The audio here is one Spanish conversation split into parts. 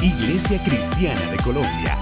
Iglesia Cristiana de Colombia.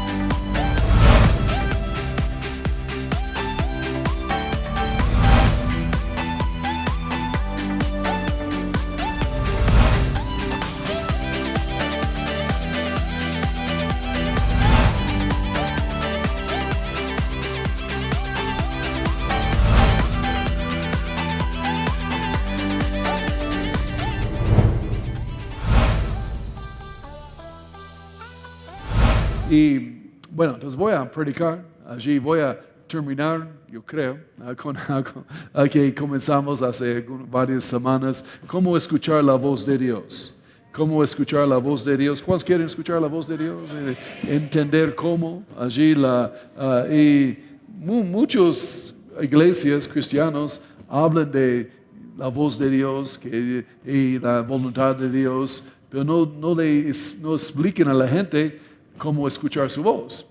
Y bueno, entonces voy a predicar, allí voy a terminar, yo creo, con algo que comenzamos hace varias semanas, cómo escuchar la voz de Dios. Cómo escuchar la voz de Dios. ¿Cuántos quieren escuchar la voz de Dios? Entender cómo. Allí y muchas iglesias cristianos hablan de la voz de Dios y la voluntad de Dios, pero no expliquen a la gente cómo escuchar su voz.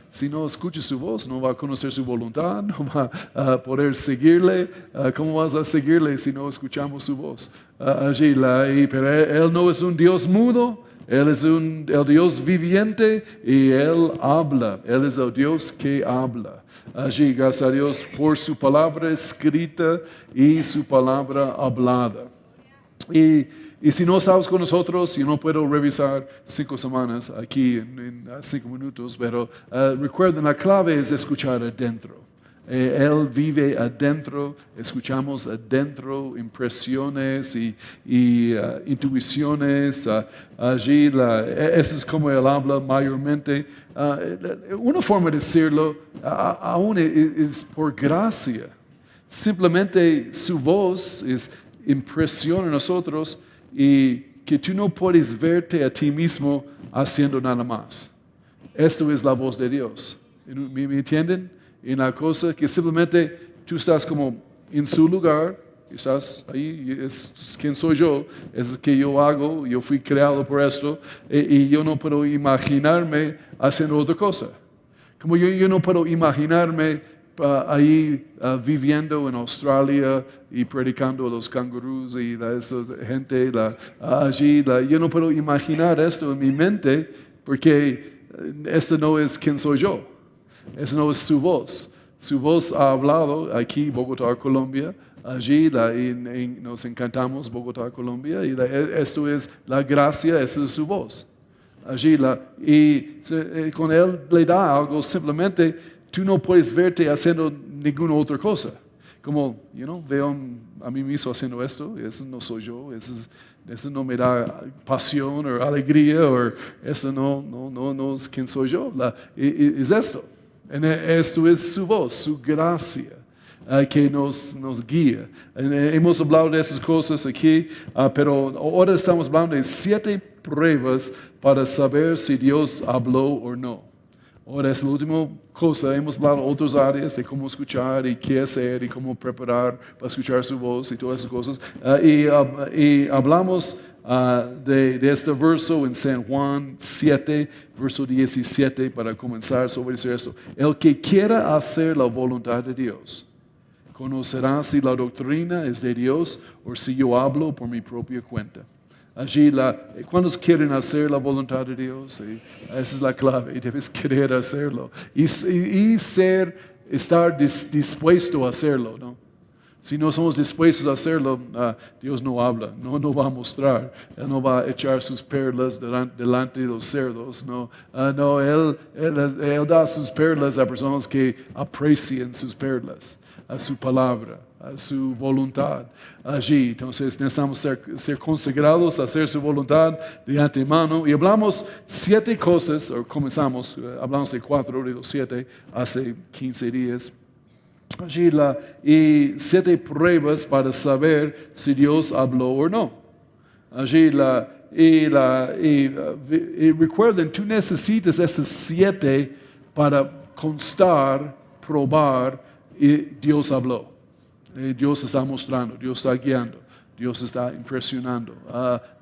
Si no escucha su voz, no va a conocer su voluntad, no va a poder seguirle. ¿Cómo vas a seguirle si no escuchamos su voz? Pero Él no es un Dios mudo, Él es el Dios viviente y Él habla. Él es el Dios que habla. Allí, gracias a Dios por su palabra escrita y su palabra hablada. Y si no estás con nosotros, yo no puedo revisar 5 semanas aquí en 5 minutos, pero recuerden, la clave es escuchar adentro. Él vive adentro, escuchamos adentro impresiones y intuiciones. Allí, eso es como Él habla mayormente. Una forma de decirlo aún es por gracia. Simplemente su voz impresiona a nosotros y que tú no puedes verte a ti mismo haciendo nada más. Esto es la voz de Dios. ¿Me entienden? Y una cosa que simplemente tú estás como en su lugar, estás ahí, es quién soy yo, es que yo hago, yo fui creado por esto, y yo no puedo imaginarme haciendo otra cosa. Como yo no puedo imaginarme ahí viviendo en Australia y predicando a los canguros y esa gente allí. Yo no puedo imaginar esto en mi mente porque esto no es quién soy yo. Eso no es su voz. Su voz ha hablado aquí, Bogotá, Colombia. Allí nos encantamos, Bogotá, Colombia. Y esto es la gracia, esa es su voz. Allí con Él le da algo simplemente. Tú no puedes verte haciendo ninguna otra cosa. Como, veo a mí mismo haciendo esto, eso no soy yo, eso no me da pasión o alegría, o eso no es quién soy yo. Es esto. Esto es su voz, su gracia. Que nos guía. Hemos hablado de esas cosas aquí, pero ahora estamos hablando de 7 pruebas para saber si Dios habló o no. Ahora es la última cosa, hemos hablado de otras áreas de cómo escuchar y qué hacer y cómo preparar para escuchar su voz y todas esas cosas. Y hablamos de este verso en San Juan 7, verso 17, para comenzar sobre esto. El que quiera hacer la voluntad de Dios, conocerá si la doctrina es de Dios o si yo hablo por mi propia cuenta. Allí, ¿cuántos quieren hacer la voluntad de Dios? Esa es la clave, debes querer hacerlo. Y estar dispuesto a hacerlo, ¿no? Si no somos dispuestos a hacerlo, Dios no habla, no va a mostrar. Él no va a echar sus perlas delante de los cerdos. Él da sus perlas a personas que aprecian sus perlas, a su palabra, a su voluntad allí. Entonces necesitamos ser consagrados a hacer su voluntad de antemano. Y hablamos 7 cosas, o comenzamos, hablamos de 4 de los 7 hace 15 días. Allí y 7 pruebas para saber si Dios habló o no. Allí y recuerden, tú necesitas esas 7 para constar, probar, y Dios habló. Dios está mostrando, Dios está guiando, Dios está impresionando,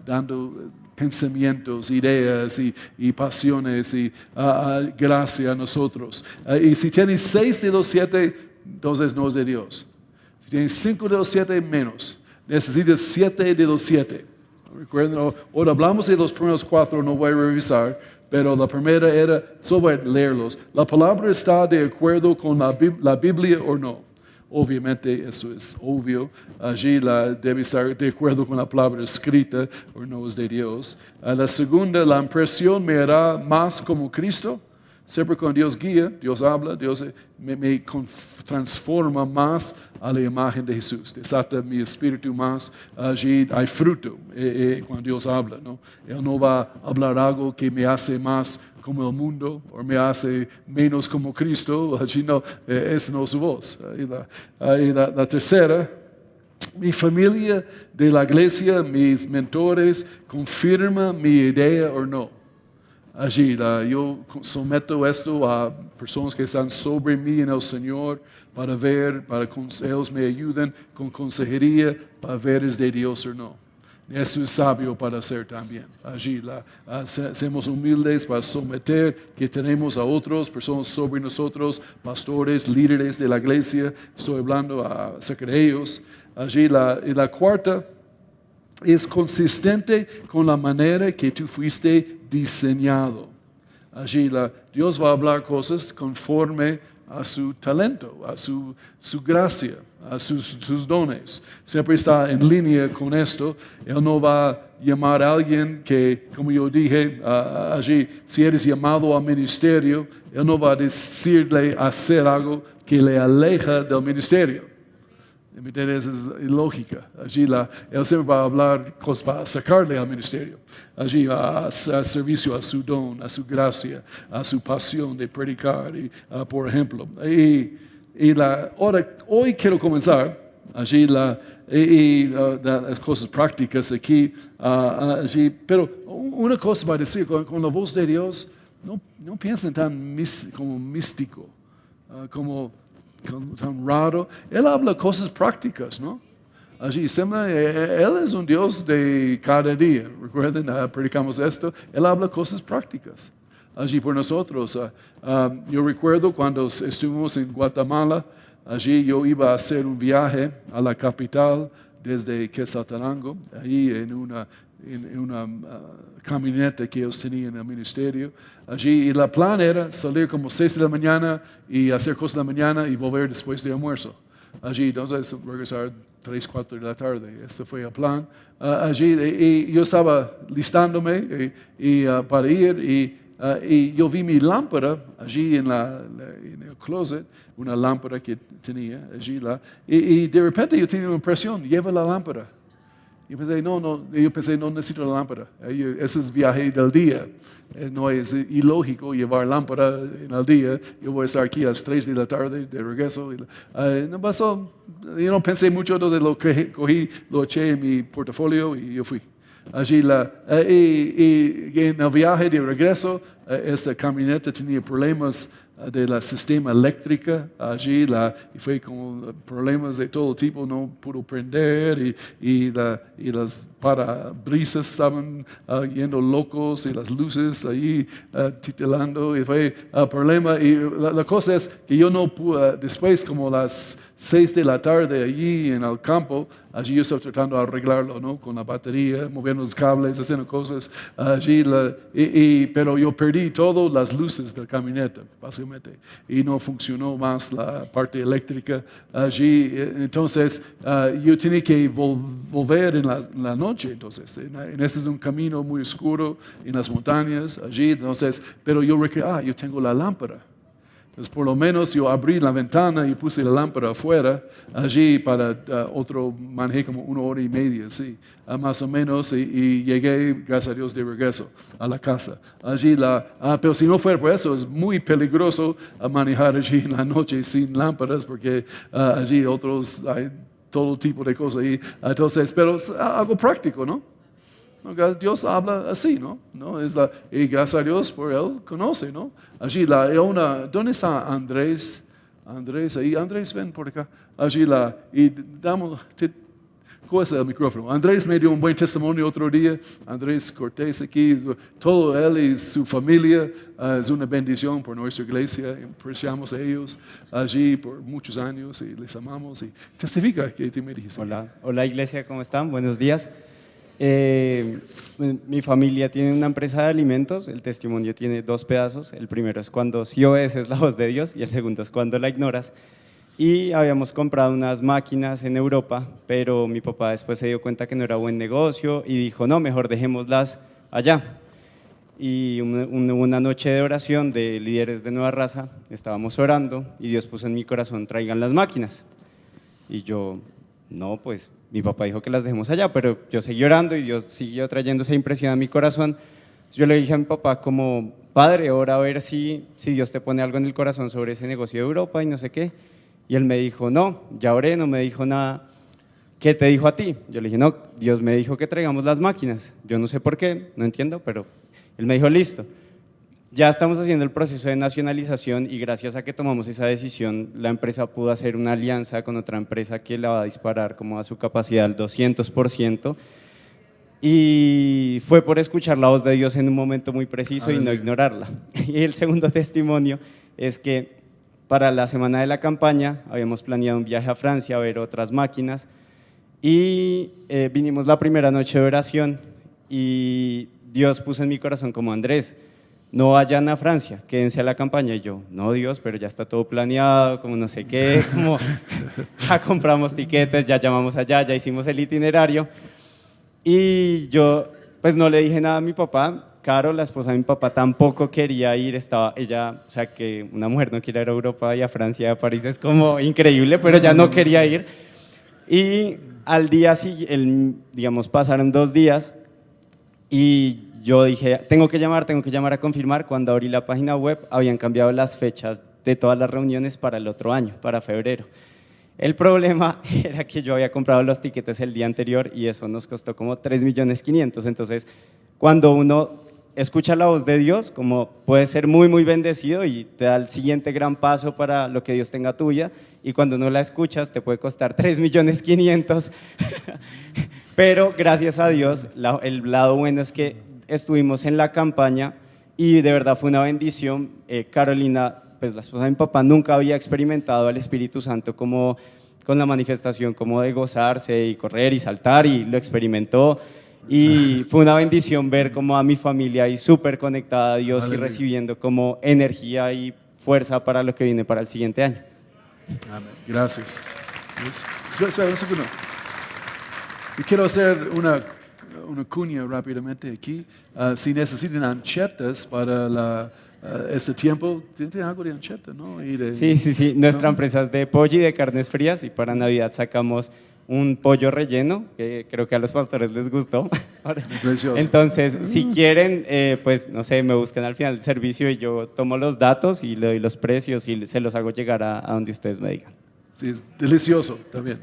dando pensamientos, ideas y pasiones y gracia a nosotros. Y si tienes 6 de los 7, entonces no es de Dios. Si tienes 5 de los 7, menos. Necesitas 7 de los 7. Recuerden, ahora hablamos de los primeros 4, no voy a revisar, pero la primera era, solo voy a leerlos. ¿La palabra está de acuerdo con la Biblia o no? Obviamente eso es obvio. Allí debe estar de acuerdo con la palabra escrita o no es de Dios. La segunda, la impresión me hará más como Cristo. Siempre cuando Dios guía, Dios habla, Dios me transforma más a la imagen de Jesús. Desata mi espíritu más. Allí hay fruto cuando Dios habla, ¿no? Él no va a hablar algo que me hace más como el mundo o me hace menos como Cristo. Allí no, esa no es su voz. La tercera, mi familia de la iglesia, mis mentores, confirma mi idea o no. Allí yo someto esto a personas que están sobre mí en el Señor para ver, ellos me ayudan con consejería para ver es de Dios o no. Eso es sabio para hacer también. Allí seamos humildes para someter que tenemos a otros, personas sobre nosotros, pastores, líderes de la iglesia. Estoy hablando acerca de ellos. Allí la cuarta es consistente con la manera que tú fuiste diseñado. Allí Dios va a hablar cosas conforme a su talento, a su gracia, a sus dones. Siempre está en línea con esto. Él no va a llamar a alguien que, como yo dije allí, si eres llamado al ministerio, Él no va a decirle hacer algo que le aleja del ministerio. Esa es ilógica. Allí Él siempre va a hablar cosas para sacarle al ministerio. Allí a servicio a su don, a su gracia, a su pasión de predicar, por ejemplo. Hoy quiero comenzar allí las cosas prácticas aquí. Allí, pero una cosa va a decir, con la voz de Dios, no piensen tan como místico, como tan raro. Él habla cosas prácticas, ¿no? Allí, Él es un Dios de cada día. Recuerden, predicamos esto. Él habla cosas prácticas. Allí por nosotros. Yo recuerdo cuando estuvimos en Guatemala, allí yo iba a hacer un viaje a la capital desde Quetzaltenango, ahí en una camioneta que ellos tenían en el ministerio. Allí, y la plan era salir como 6 de la mañana y hacer cosas de la mañana y volver después de almuerzo. Allí, entonces, regresar 3, 4 de la tarde. Este fue el plan. Allí, y yo estaba listándome para ir y yo vi mi lámpara allí en el closet, una lámpara que tenía allí. Y de repente yo tenía una impresión, lleva la lámpara. Yo pensé, no necesito la lámpara. Ese es viaje del día. No es ilógico llevar lámpara en el día. Yo voy a estar aquí a las 3 de la tarde de regreso. No pasó. Yo no pensé mucho de lo que cogí, lo eché en mi portafolio y yo fui. Allí y en el viaje de regreso, esta camioneta tenía problemas del sistema eléctrico allí, y fue como problemas de todo tipo, no pudo prender y las parabrisas estaban yendo locos y las luces ahí titilando y fue problema. Y la cosa es que yo no pude, después como las 6 de la tarde allí en el campo, allí yo estaba tratando de arreglarlo, ¿no? Con la batería, moviendo los cables, haciendo cosas allí, pero yo perdí todas las luces de la camioneta, básicamente, y no funcionó más la parte eléctrica allí. Entonces, yo tenía que volver en la noche, entonces, ese es un camino muy oscuro en las montañas allí, entonces, pero yo yo tengo la lámpara. Entonces, por lo menos yo abrí la ventana y puse la lámpara afuera, allí para otro, manejé como 1 hora y media, sí, más o menos, y llegué, gracias a Dios, de regreso a la casa. Allí pero si no fuera por eso, es muy peligroso manejar allí en la noche sin lámparas, porque allí hay todo tipo de cosas ahí. Entonces, pero es algo práctico, ¿no? Dios habla así, ¿no? Y gracias a Dios por Él conoce, ¿no? Allí ¿dónde está Andrés? Andrés, ven por acá. Allí ¿cuál es el micrófono? Andrés me dio un buen testimonio otro día. Andrés Cortés aquí, todo él y su familia es una bendición por nuestra iglesia. Apreciamos a ellos allí por muchos años y les amamos. Y testifica que tú me dijiste. Hola iglesia, ¿cómo están? Buenos días. Mi familia tiene una empresa de alimentos, el testimonio tiene dos pedazos, el primero es cuando sí obedeces la voz de Dios y el segundo es cuando la ignoras. Y habíamos comprado unas máquinas en Europa, pero mi papá después se dio cuenta que no era buen negocio y dijo, no, mejor dejémoslas allá. Y una noche de oración de líderes de Nueva Raza, estábamos orando y Dios puso en mi corazón, traigan las máquinas. Y yo, no, pues mi papá dijo que las dejemos allá, pero yo seguí orando y Dios siguió trayendo esa impresión a mi corazón. Yo le dije a mi papá como, padre, ora a ver si Dios te pone algo en el corazón sobre ese negocio de Europa y no sé qué. Y él me dijo, no, ya oré, no me dijo nada. ¿Qué te dijo a ti? Yo le dije, no, Dios me dijo que traigamos las máquinas. Yo no sé por qué, no entiendo, pero él me dijo, listo. Ya estamos haciendo el proceso de nacionalización y gracias a que tomamos esa decisión, la empresa pudo hacer una alianza con otra empresa que la va a disparar como a su capacidad al 200%. Y fue por escuchar la voz de Dios en un momento muy preciso y no ignorarla. Y el segundo testimonio es que para la semana de la campaña habíamos planeado un viaje a Francia a ver otras máquinas y vinimos la primera noche de oración y Dios puso en mi corazón como Andrés, no vayan a Francia, quédense a la campaña. Y yo, no Dios, pero ya está todo planeado, como no sé qué, como ya compramos tiquetes, ya llamamos allá, ya hicimos el itinerario. Y yo pues no le dije nada a mi papá. Caro, la esposa de mi papá, tampoco quería ir, estaba ella, o sea que una mujer no quiere ir a Europa y a Francia y a París es como increíble, pero ella no quería ir. Y al día siguiente, digamos, pasaron 2 días y yo dije, tengo que llamar a confirmar. Cuando abrí la página web, habían cambiado las fechas de todas las reuniones para el otro año, para febrero. El problema era que yo había comprado los tiquetes el día anterior y eso nos costó como 3.500.000. Entonces, cuando uno escucha la voz de Dios, como puede ser muy, muy bendecido y te da el siguiente gran paso para lo que Dios tenga tuya, y cuando no la escuchas te puede costar 3.500.000. Pero gracias a Dios, el lado bueno es que estuvimos en la campaña y de verdad fue una bendición. Carolina, pues la esposa de mi papá, nunca había experimentado al Espíritu Santo como con la manifestación como de gozarse y correr y saltar, y lo experimentó. Y fue una bendición ver como a mi familia ahí súper conectada a Dios. Aleluya. Y recibiendo como energía y fuerza para lo que viene para el siguiente año. Amén. Gracias. Espera un segundo. Y quiero hacer una cuña rápidamente aquí. Si necesitan anchetas para este tiempo, ¿tiene algo de ancheta, no? Sí. Nuestra empresa es de pollo y de carnes frías y para Navidad sacamos un pollo relleno, que creo que a los pastores les gustó. Entonces, si quieren, pues no sé, me buscan al final del servicio y yo tomo los datos y le doy los precios y se los hago llegar a donde ustedes me digan. Sí, es delicioso también.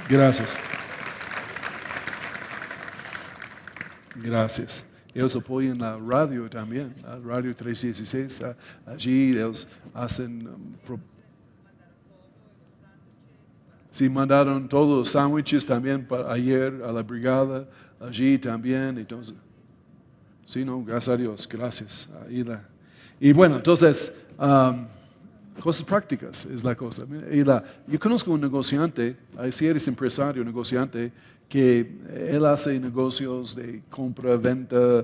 Gracias. Ellos apoyan la radio también, la Radio 316. Allí ellos hacen sí, mandaron todos los sándwiches también para ayer a la brigada, allí también. Entonces, sí, no, gracias a Dios, gracias. Y bueno, entonces, cosas prácticas es la cosa. Yo conozco un negociante, si eres empresario, negociante, que él hace negocios de compra, venta,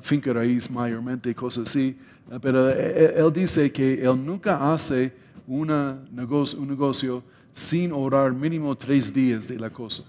finca raíz mayormente, cosas así, pero él dice que él nunca hace un negocio sin orar mínimo 3 días de la cosa.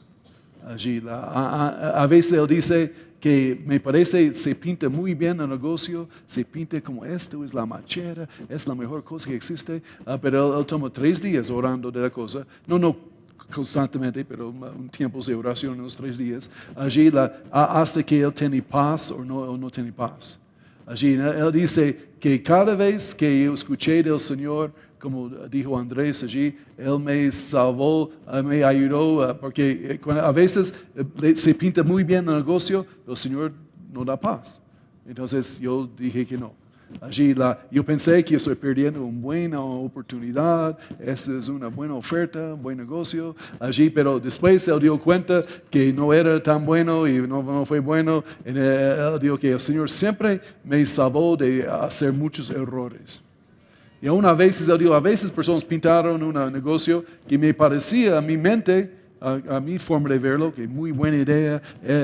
Allí, a veces él dice que me parece se pinta muy bien el negocio, se pinta como esto es la machera, es la mejor cosa que existe, pero él toma 3 días orando de la cosa, no constantemente, pero un tiempo de oración en los 3 días, allí hasta que él tiene paz o no tiene paz. Allí él dice que cada vez que yo escuché del Señor, como dijo Andrés allí, él me salvó, me ayudó, porque a veces se pinta muy bien el negocio, el Señor no da paz. Entonces yo dije que no. Allí yo pensé que estoy perdiendo una buena oportunidad, esa es una buena oferta, un buen negocio, allí, pero después él dio cuenta que no era tan bueno y no fue bueno. Él dijo que el Señor siempre me salvó de hacer muchos errores. Y aún a veces personas pintaron un negocio que me parecía a mi mente a mi forma de verlo, que muy buena idea,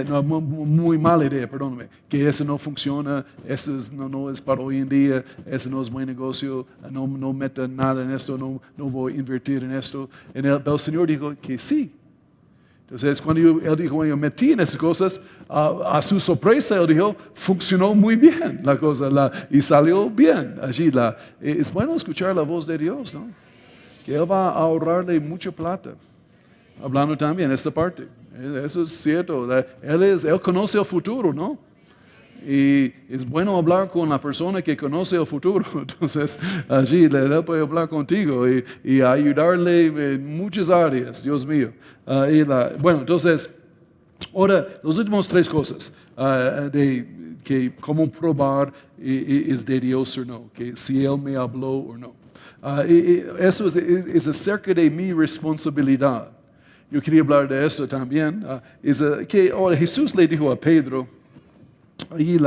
no, muy mala idea, perdóname, que eso no funciona, eso no es para hoy en día, eso no es buen negocio, no meta nada en esto, no voy a invertir en esto. El Señor dijo que sí. Entonces, él dijo, cuando yo metí en esas cosas, a su sorpresa, él dijo, funcionó muy bien la cosa, y salió bien allí. Es bueno escuchar la voz de Dios, ¿no? Que Él va a ahorrarle mucha plata. Hablando también de esta parte. Eso es cierto. Él conoce el futuro, ¿no? Y es bueno hablar con la persona que conoce el futuro. Entonces, allí Él puede hablar contigo y ayudarle en muchas áreas, Dios mío. Bueno, entonces, ahora, las últimas 3 cosas que cómo probar es de Dios o no, que si Él me habló o no. Eso es acerca de mi responsabilidad. Yo quería hablar de esto también. Que ahora Jesús le dijo a Pedro, allí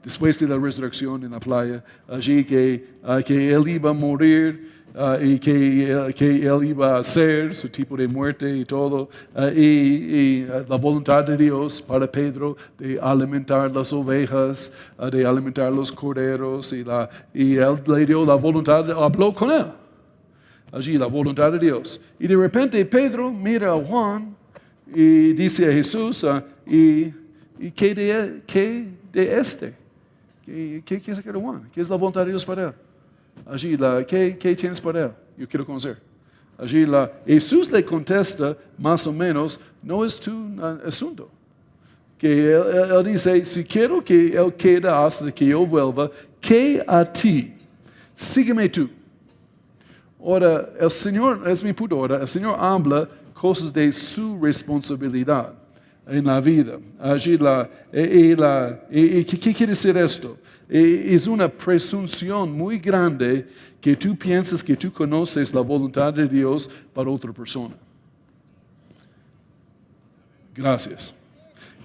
después de la resurrección en la playa, allí que él iba a morir y que él iba a hacer su tipo de muerte y todo, y la voluntad de Dios para Pedro de alimentar las ovejas, de alimentar los corderos, y él le dio la voluntad, habló con él. Allí la voluntad de Dios. Y de repente Pedro mira a Juan y dice a Jesús, ¿y qué de este? ¿Qué es aquel Juan? ¿Qué es la voluntad de Dios para él? Allí, ¿qué tienes para él? Yo quiero conocer. Allí, Jesús le contesta, más o menos, no es tu asunto. Que él dice, si quiero que él quede hasta que yo vuelva, ¿qué a ti? Sígueme tú. Ahora, el Señor, es mi punto ahora, el Señor habla cosas de su responsabilidad en la vida. Allí ¿qué quiere decir esto? Es una presunción muy grande que tú piensas que tú conoces la voluntad de Dios para otra persona. Gracias.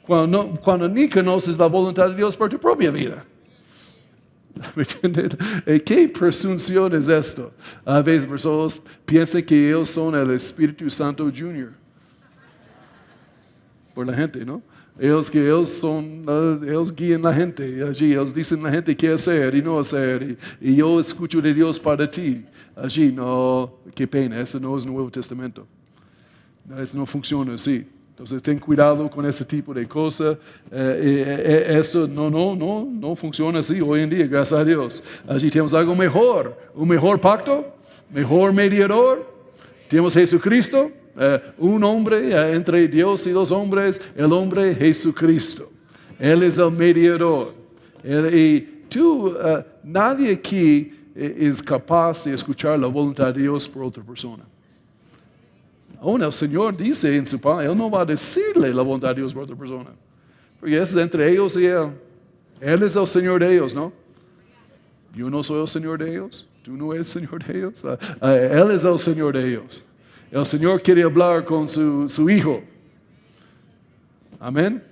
Cuando ni conoces la voluntad de Dios para tu propia vida. ¿Me entiendes? ¿Qué presunción es esto? A veces personas piensan que ellos son el Espíritu Santo Junior. Por la gente, ¿no? Ellos guían la gente. Allí ellos dicen a la gente qué hacer y no hacer. Y yo escucho de Dios para ti. Allí no, qué pena, eso no es Nuevo Testamento. Eso no funciona así. Entonces ten cuidado con ese tipo de cosas. Eso no funciona así hoy en día, gracias a Dios. Allí tenemos algo mejor, un mejor pacto, mejor mediador. Tenemos Jesucristo, un hombre entre Dios y los hombres, el hombre Jesucristo. Él es el mediador. Y tú, nadie aquí es capaz de escuchar la voluntad de Dios por otra persona. Aún el Señor dice en su palabra, Él no va a decirle la voluntad de Dios por otra persona. Porque eso es entre ellos y Él. Él es el Señor de ellos, ¿no? Yo no soy el Señor de ellos. Tú no eres el Señor de ellos. Él es el Señor de ellos. El Señor quiere hablar con su Hijo. Amén.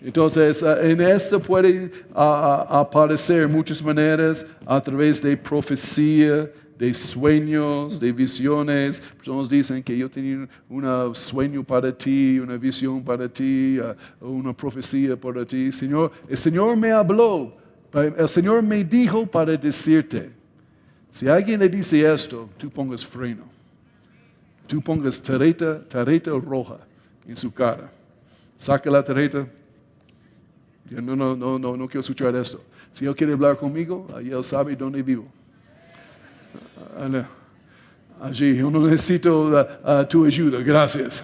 Entonces, en esto puede aparecer muchas maneras a través de profecía, de sueños, de visiones. Personas dicen que yo tenía un sueño para ti, una visión para ti, una profecía para ti. El Señor me habló, el Señor me dijo para decirte. Si alguien le dice esto, tú pongas freno. Tú pongas tarjeta roja en su cara. Saca la tarjeta. Yo no quiero escuchar esto. Si Él quiere hablar conmigo, ahí Él sabe dónde vivo. Allí, yo no necesito tu ayuda, gracias.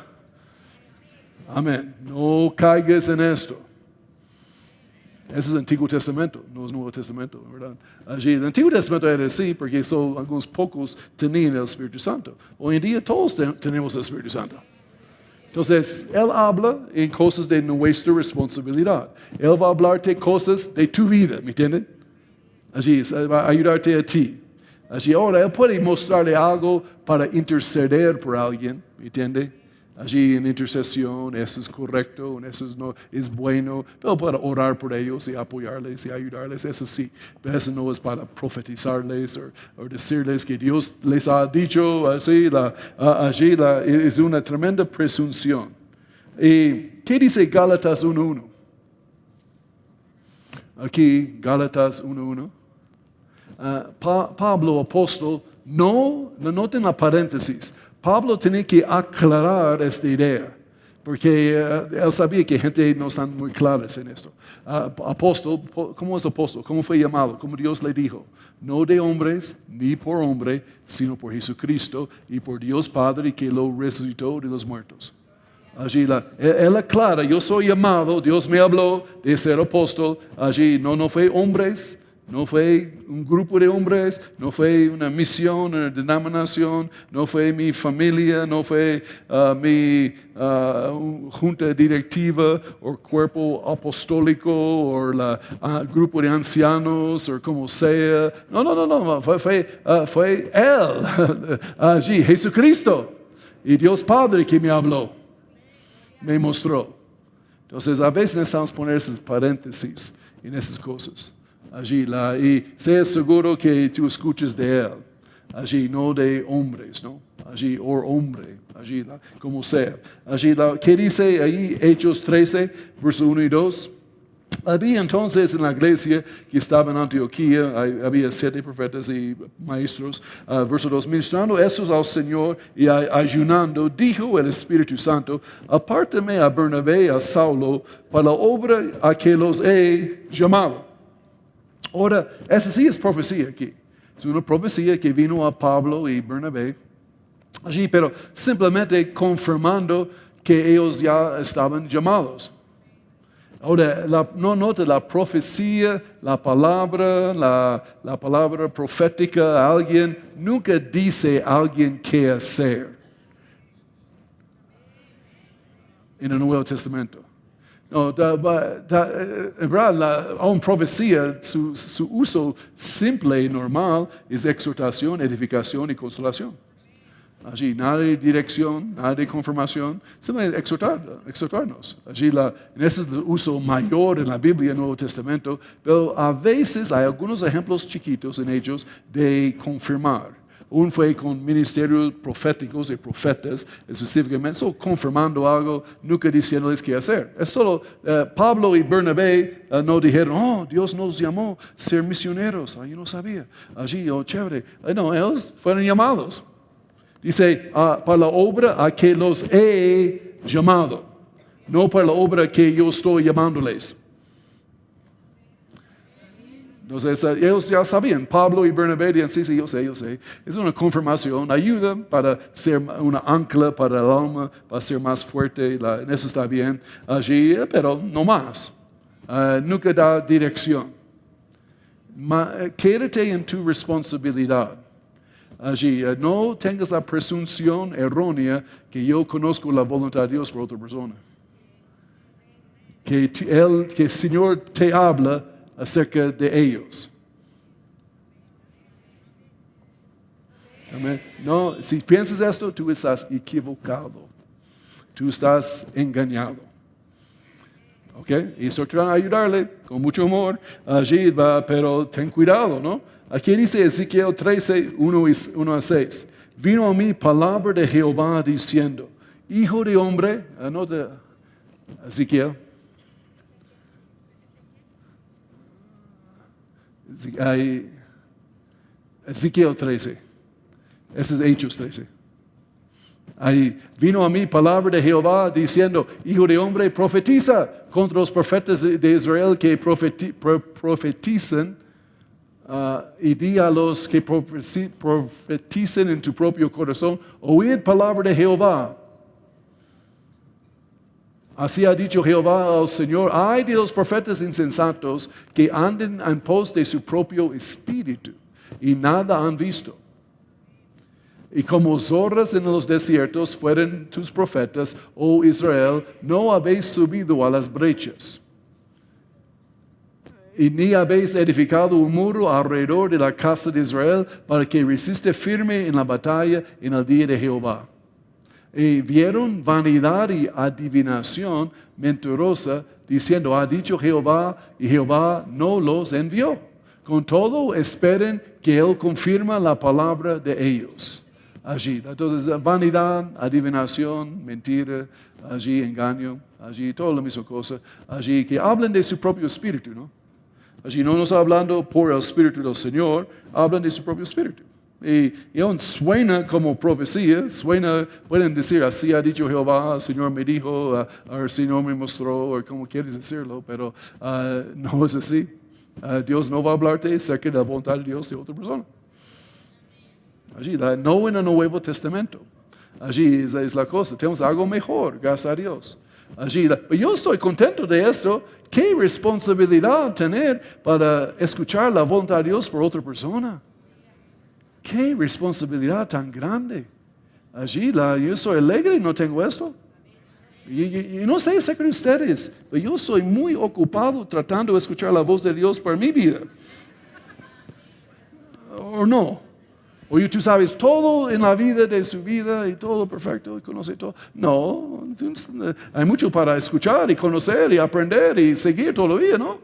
Amén. No caigas en esto. Ese es el Antiguo Testamento, no es Nuevo Testamento, ¿verdad? Allí, el Antiguo Testamento era así porque solo algunos pocos tenían el Espíritu Santo. Hoy en día todos tenemos el Espíritu Santo. Entonces, Él habla en cosas de nuestra responsabilidad. Él va a hablarte cosas de tu vida, ¿me entienden? Allí, va a ayudarte a ti. Allí ahora Él puede mostrarle algo para interceder por alguien, ¿me entiende? Allí en intercesión, eso es correcto, eso es bueno, pero para orar por ellos y apoyarles y ayudarles, eso sí, pero eso no es para profetizarles o decirles que Dios les ha dicho así, allí es una tremenda presunción. ¿Y qué dice Gálatas 1:1? Aquí, Gálatas 1:1. Pablo, apóstol, noten la paréntesis. Pablo tenía que aclarar esta idea, porque él sabía que gente no están muy claras en esto. Apóstol, ¿cómo es apóstol? ¿Cómo fue llamado? Como Dios le dijo, no de hombres ni por hombre, sino por Jesucristo y por Dios Padre que lo resucitó de los muertos. Allí él aclara, yo soy llamado, Dios me habló de ser apóstol. Allí no fue hombres, no fue un grupo de hombres, no fue una misión, una denominación, no fue mi familia, no fue mi junta directiva o cuerpo apostólico o el grupo de ancianos o como sea. No, fue Él, allí, Jesucristo y Dios Padre que me habló, me mostró. Entonces a veces necesitamos poner esos paréntesis en esas cosas. Allí, y sea seguro que tú escuches de Él. Allí, no de hombres, ¿no? Allí, o hombre, allí, como sea. Allí, ¿qué dice ahí? Hechos 13, versos 1 y 2. Había entonces en la iglesia que estaba en Antioquía, había 7 profetas y maestros. Verso 2, ministrando estos al Señor y ayunando, dijo el Espíritu Santo, apártame a Bernabé y a Saulo para la obra a que los he llamado. Ahora, esa sí es profecía aquí. Es una profecía que vino a Pablo y Bernabé allí, pero simplemente confirmando que ellos ya estaban llamados. Ahora, no note la profecía, la palabra profética a alguien, nunca dice a alguien qué hacer en el Nuevo Testamento. No, en verdad, aún profecía, su uso simple y normal es exhortación, edificación y consolación. Allí nada de dirección, nada de confirmación, simplemente exhortarnos. Allí ese es el uso mayor en la Biblia, en el Nuevo Testamento, pero a veces hay algunos ejemplos chiquitos en ellos de confirmar. Uno fue con ministerios proféticos y profetas, específicamente, solo confirmando algo, nunca diciéndoles qué hacer. Es solo Pablo y Bernabé no dijeron, Dios nos llamó a ser misioneros. Yo no sabía. Allí, chévere. No, ellos fueron llamados. Dice, para la obra a que los he llamado, no para la obra que yo estoy llamándoles. Entonces, ellos ya sabían, Pablo y Bernabé decían, sí, yo sé. Es una confirmación, ayuda para ser una ancla para el alma, para ser más fuerte, eso está bien allí, pero no más. Nunca da dirección. Quédate en tu responsabilidad. Allí, no tengas la presunción errónea que yo conozco la voluntad de Dios por otra persona. Que el Señor te habla acerca de ellos. Amén. No, si piensas esto, tú estás equivocado. Tú estás engañado. ¿Ok? Y eso te van a ayudarle con mucho amor. Allí pero ten cuidado, ¿no? Aquí dice Ezequiel 13, 1 a 6. Vino a mí palabra de Jehová diciendo, hijo de hombre, anota Ezequiel. Ezequiel 13. Ese es Hechos 13. Ahí vino a mí palabra de Jehová diciendo, hijo de hombre, profetiza contra los profetas de Israel que profetizan y di a los que profeticen en tu propio corazón, oíd palabra de Jehová. Así ha dicho Jehová al Señor, ay de los profetas insensatos que anden en pos de su propio espíritu y nada han visto. Y como zorras en los desiertos fueron tus profetas, oh Israel, no habéis subido a las brechas. Y ni habéis edificado un muro alrededor de la casa de Israel para que resiste firme en la batalla en el día de Jehová. Y vieron vanidad y adivinación mentirosa, diciendo, ha dicho Jehová, y Jehová no los envió. Con todo, esperen que Él confirma la palabra de ellos. Allí, entonces, vanidad, adivinación, mentira, allí, engaño, allí, toda la misma cosa. Allí, que hablen de su propio espíritu, ¿no? Allí no nos está hablando por el espíritu del Señor, hablan de su propio espíritu. Y aún suena como profecía, pueden decir, así ha dicho Jehová, el Señor me dijo, el Señor me mostró, o como quieres decirlo, pero no es así. Dios no va a hablarte acerca de la voluntad de Dios de otra persona. Allí, no en el Nuevo Testamento. Allí es la cosa, tenemos algo mejor, gracias a Dios. Allí, yo estoy contento de esto. ¿Qué responsabilidad tener para escuchar la voluntad de Dios por otra persona? ¡Qué responsabilidad tan grande! Allí, yo soy alegre y no tengo esto. Y no sé acerca de ustedes, pero yo soy muy ocupado tratando de escuchar la voz de Dios para mi vida. ¿O no? O tú sabes todo en la vida de su vida y todo perfecto y conoce todo. No, hay mucho para escuchar y conocer y aprender y seguir todavía, ¿no?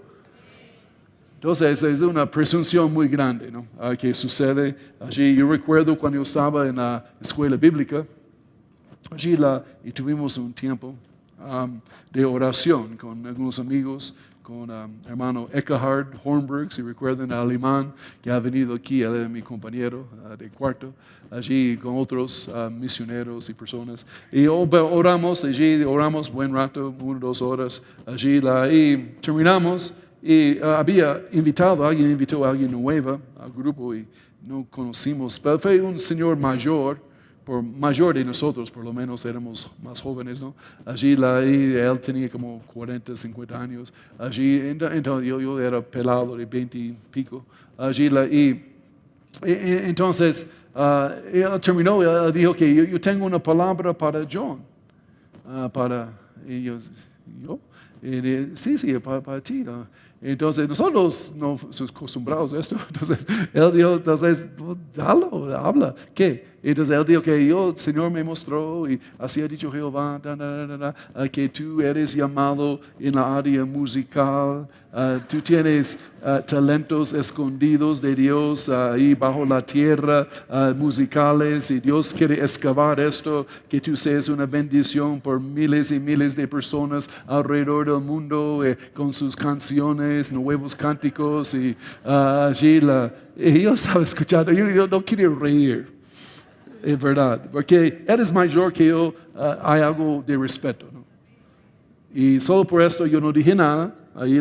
Entonces es una presunción muy grande, ¿no? Que sucede allí. Yo recuerdo cuando yo estaba en la escuela bíblica, allí y tuvimos un tiempo de oración con algunos amigos, con hermano Eckhard Hornberg, si recuerdan, el alemán que ha venido aquí, él es mi compañero de cuarto, allí con otros misioneros y personas. Y oramos allí, oramos buen rato, 1 o 2 horas allí, y terminamos. Y alguien invitó a alguien nueva al grupo y no conocimos, pero fue un señor mayor de nosotros, por lo menos éramos más jóvenes, ¿no? Allí él tenía como 40, 50 años. Allí, entonces yo era pelado de 20 y pico. Allí entonces él terminó, él dijo que yo tengo una palabra para John. Y yo. Sí, para ti. Entonces, nosotros no somos acostumbrados a esto. Entonces, él dijo, habla. ¿Qué? Entonces, él dijo que el Señor me mostró y así ha dicho Jehová, que tú eres llamado en la área musical. Tú tienes talentos escondidos de Dios ahí bajo la tierra, musicales, y Dios quiere excavar esto, que tú seas una bendición por miles y miles de personas alrededor del mundo con sus canciones, nuevos cánticos, y allí y yo estaba escuchando, yo no quería reír, es verdad, porque eres mayor que yo, hay algo de respeto, ¿no? Y solo por esto yo no dije nada. Ahí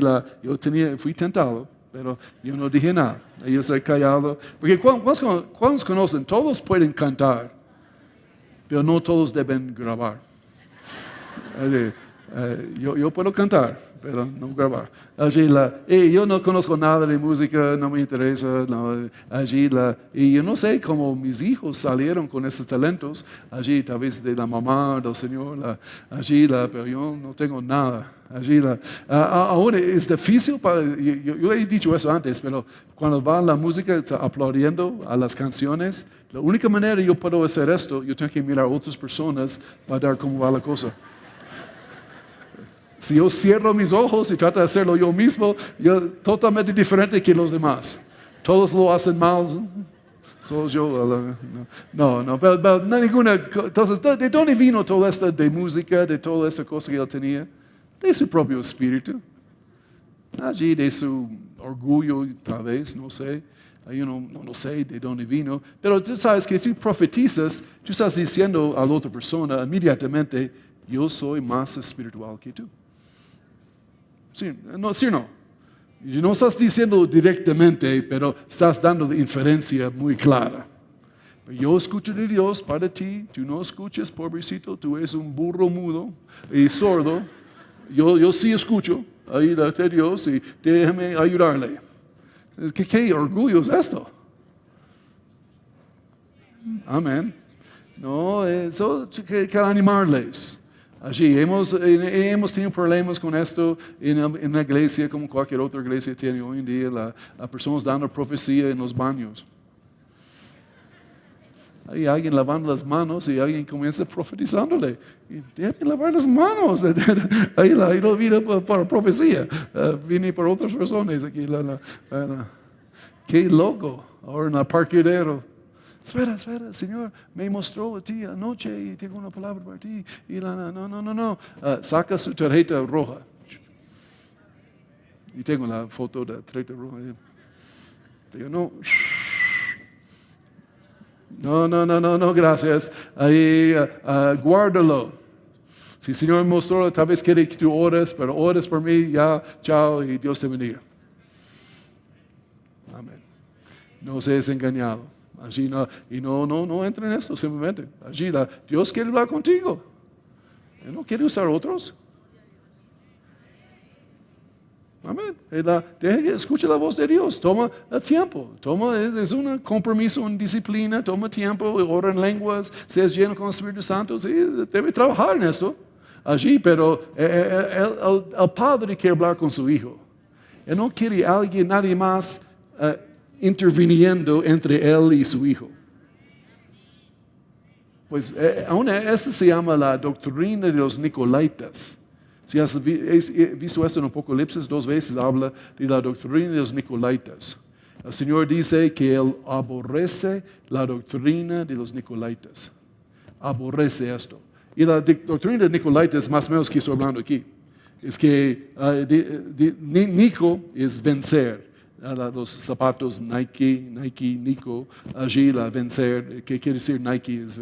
fui tentado, pero yo no dije nada. Ahí yo estoy callado. Porque ¿cuántos conocen? Todos pueden cantar, pero no todos deben grabar. Yo puedo cantar, pero no grabar. Allí yo no conozco nada de música, no me interesa. No, y yo no sé cómo mis hijos salieron con esos talentos. Allí, tal vez de la mamá, del Señor. Pero yo no tengo nada. Ahora es difícil yo he dicho eso antes, pero cuando va la música está aplaudiendo a las canciones, la única manera yo puedo hacer esto, yo tengo que mirar a otras personas para ver cómo va la cosa. Si yo cierro mis ojos y trato de hacerlo yo mismo, yo totalmente diferente que los demás. Todos lo hacen mal. Solo yo. No, pero no ninguna. Entonces, ¿de dónde vino todo esto de música, de toda esta cosa que él tenía? De su propio espíritu. Allí de su orgullo, tal vez, no sé. Yo no sé de dónde vino. Pero tú sabes que si profetizas, tú estás diciendo a la otra persona inmediatamente, yo soy más espiritual que tú. ¿Sí o no? Y no estás diciendo directamente, pero estás dando de inferencia muy clara. Yo escucho de Dios para ti, tú no escuches, pobrecito, tú eres un burro mudo y sordo. Yo sí escucho ahí de Dios y déjame ayudarle. ¿Qué orgullo es esto? Amén. No, eso hay que animarles. Allí hemos tenido problemas con esto en la iglesia, como cualquier otra iglesia tiene hoy en día, las personas dando profecía en los baños. hay alguien lavando las manos y alguien comienza profetizándole. Y tiene que lavar las manos. Ahí no vine para profecía, vine por otras razones aquí. Qué loco, ahora en el parqueadero. Espera, Señor, me mostró a ti anoche y tengo una palabra para ti. Y no. Saca su tarjeta roja. Y tengo la foto de la tarjeta roja. Digo, no, gracias. Ahí, guárdalo. Si el Señor me mostró, tal vez quiere que tú ores, pero ores por mí, ya, chao, y Dios te bendiga. Amén. No seas engañado. Allí no entra en eso, simplemente. Allí Dios quiere hablar contigo. Él no quiere usar otros. Amén. Escucha la voz de Dios. Toma el tiempo. Es un compromiso, una disciplina. Toma tiempo, ora en lenguas, seas lleno con el Espíritu Santo. Sí, debe trabajar en esto. Allí, pero el padre quiere hablar con su hijo. Él no quiere nadie más interviniendo entre él y su hijo. Pues aún eso se llama la doctrina de los Nicolaitas. Si has visto esto en Apocalipsis 2 veces, habla de la doctrina de los Nicolaitas. El Señor dice que Él aborrece la doctrina de los Nicolaitas. Aborrece esto. Y la doctrina de los Nicolaitas, más o menos que estoy hablando aquí, es que Nico es vencer. Los zapatos Nike, Nico, allí la vencer, que quiere decir Nike es